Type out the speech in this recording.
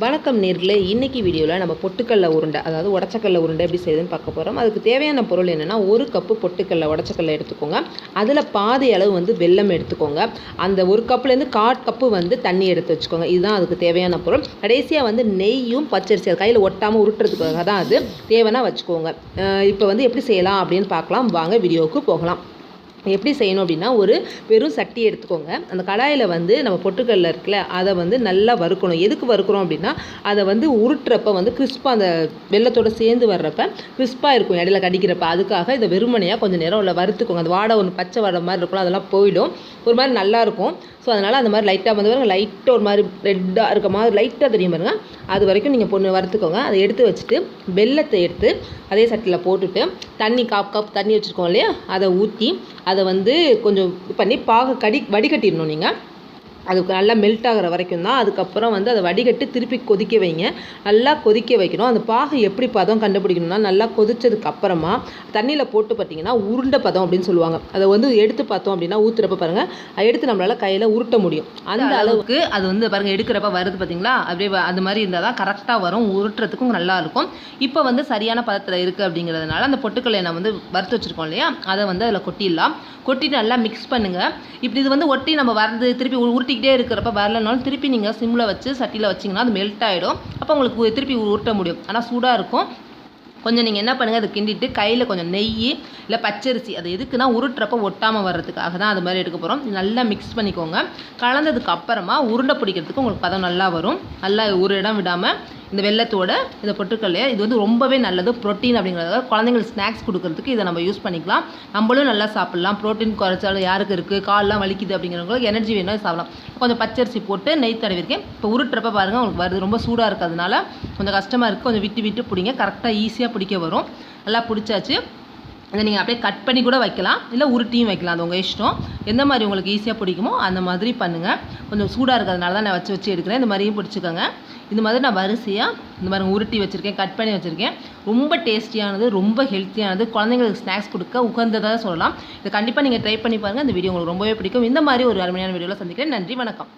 வணக்கம் நேர்களே, இன்னைக்கு வீடியோவில் நம்ம பொட்டுக்கடலை உருண்டை, அதாவது உடச்சக்கடலை உருண்டை எப்படி செய்யுதுன்னு பார்க்க போகிறோம். அதுக்கு தேவையான பொருள் என்னென்னா, 1 கப்பு பொட்டுக்கடலை உடச்சக்கடலை எடுத்துக்கோங்க. அதில் பாதி அளவு வெல்லம் எடுத்துக்கோங்க. அந்த 1 கப்புலேருந்து 1/4 கப்பு தண்ணி எடுத்து வச்சுக்கோங்க. இதுதான் அதுக்கு தேவையான பொருள். கடைசியாக நெய்யும் பச்சரிசி அது கையில் ஒட்டாமல் உருட்டுறதுக்காக தான் அது தேவைன்னா வச்சுக்கோங்க. இப்போ எப்படி செய்யலாம் அப்படின்னு பார்க்கலாம். வாங்க வீடியோவுக்கு போகலாம். எப்படி செய்யணும் அப்படின்னா, ஒரு வெறும் சட்டி எடுத்துக்கோங்க. அந்த கடாயில் நம்ம பொட்டுக்கடலை இருக்குல்ல, அதை நல்லா வறுக்கணும். எதுக்கு வறுக்கிறோம் அப்படின்னா, அதை உருட்டுறப்ப கிறிஸ்பாக அந்த வெள்ளத்தோடு சேர்ந்து வர்றப்ப கிறிஸ்பாக இருக்கும் இடையில கடிக்கிறப்ப. அதுக்காக இதை வெறுமனையாக கொஞ்சம் நேரம் உள்ள வறுத்துக்கோங்க. அந்த வாடை பச்சை வாடை மாதிரி இருக்கும், அதெல்லாம் போயிடும். ஒரு மாதிரி நல்லாயிருக்கும். ஸோ அதனால் அந்த மாதிரி லைட்டாக பாருங்கள், லைட்டாக ஒரு மாதிரி ரெட்டாக இருக்க மாதிரி லைட்டாக தெரியும் பாருங்கள். அது வரைக்கும் நீங்கள் வறுத்துக்கோங்க. அதை எடுத்து வச்சுட்டு வெல்லத்தை எடுத்து அதே சட்டியில் போட்டுட்டு தண்ணி 1/4 கப் தண்ணி வச்சுருக்கோம் இல்லையா, அதை ஊற்றி அதை கொஞ்சம் பண்ணி வடிகட்டிடணும். நீங்கள் அதுக்கு நல்லா மெல்ட் ஆகிற வரைக்கும் தான். அதுக்கப்புறம் அதை வடிகட்டி திருப்பி கொதிக்க வைங்க. நல்லா கொதிக்க வைக்கணும். அந்த பாகு எப்படி பதம் கண்டுபிடிக்கணும்னா, நல்லா கொதிச்சதுக்கு அப்புறமா தண்ணியில் போட்டு பார்த்தீங்கன்னா உருண்டை பதம் அப்படின்னு சொல்லுவாங்க. அதை எடுத்து பார்த்தோம் அப்படின்னா, ஊற்றுறப்ப பாருங்கள், அதை எடுத்து நம்மளால் கையில் உருட்ட முடியும். அந்த அளவுக்கு அது பாருங்கள் எடுக்கிறப்ப வருது பார்த்தீங்களா, அப்படியே அது மாதிரி இருந்தால் தான் கரெக்டாக வரும். உருட்டுறதுக்கும் நல்லா இருக்கும். இப்போ சரியான பதத்தில் இருக்குது அப்படிங்கிறதுனால அந்த பொட்டுக்கல்லை நான் வறுத்து வச்சுருக்கோம் இல்லையா, அதை அதில் கொட்டிடலாம். கொட்டிட்டு நல்லா மிக்ஸ் பண்ணுங்கள். இப்படி இது ஒட்டி நம்ம திருப்பி உருட்டிக்கிட்டே இருக்கிறப்ப வரலனாலும் திருப்பி நீங்கள் சிம்மில் வச்சு சட்டியில் வச்சிங்கன்னா அது மெல்ட் ஆகிடும். அப்போ உங்களுக்கு திருப்பி உருட்ட முடியும். ஆனால் சூடாக இருக்கும். கொஞ்சம் நீங்கள் என்ன பண்ணுங்கள், அதை கிண்டிட்டு கையில் கொஞ்சம் நெய் இல்லை பச்சரிசி, அது எதுக்குன்னா உருட்டுறப்ப ஒட்டாமல் வர்றதுக்காக தான் அது மாதிரி எடுக்க போகிறோம். நல்லா மிக்ஸ் பண்ணிக்கோங்க. கலந்ததுக்கு அப்புறமா உருண்டை பிடிக்கிறதுக்கு உங்களுக்கு பதம் நல்லா வரும். நல்லா ஒரு இடம் விடாமல் இந்த வெல்லத்தோட இந்த பொட்டுக்கல்லையே இது ரொம்பவே நல்லது. ப்ரோட்டீன் அப்படிங்கிறத குழந்தைங்களுக்கு ஸ்நாக்ஸ் கொடுக்கறதுக்கு இதை நம்ம யூஸ் பண்ணிக்கலாம். நம்மளும் நல்லா சாப்பிட்லாம். ப்ரோட்டீன் குறைச்சாலும் யாருக்கு இருக்குது, கால்லாம் வலிக்குது அப்படிங்கிறவங்களுக்கு எனர்ஜி வேணும் சாப்பிடலாம். கொஞ்சம் பச்சரிசி போட்டு நெய் தடவிருக்கேன். இப்போ உருட்டுறப்ப பாருங்கள் உங்களுக்கு வருது. ரொம்ப சூடாக இருக்கிறதுனால கொஞ்சம் கஷ்டமாக இருக்குது. கொஞ்சம் விட்டு விட்டு பிடிங்க. கரெக்டாக ஈஸியாக பிடிக்க வரும். நல்லா பிடிச்சாச்சு. அதை நீங்கள் அப்படியே கட் பண்ணி கூட வைக்கலாம், இல்லை உருட்டியும் வைக்கலாம். அது உங்கள் இஷ்டம். எந்த மாதிரி உங்களுக்கு ஈஸியாக பிடிக்குமோ அந்த மாதிரி பண்ணுங்கள். கொஞ்சம் சூடாக இருக்கிறதுனால தான் நான் வச்சு எடுக்கிறேன். இந்த மாதிரியும் பிடிச்சிக்கோங்க. இந்த மாதிரி நான் வரிசையாக இந்த மாதிரி உருட்டி வச்சுருக்கேன், கட் பண்ணி வச்சுருக்கேன். ரொம்ப டேஸ்டியானது, ரொம்ப ஹெல்த்தியானது, குழந்தைங்களுக்கு ஸ்நாக்ஸ் கொடுக்க உகந்ததாக சொல்லலாம். இதை கண்டிப்பாக நீங்கள் ட்ரை பண்ணி பாருங்கள். இந்த வீடியோ உங்களுக்கு ரொம்பவே பிடிக்கும். இந்த மாதிரி ஒரு அருமையான வீடியோவில் சந்திக்கிறேன். நன்றி, வணக்கம்.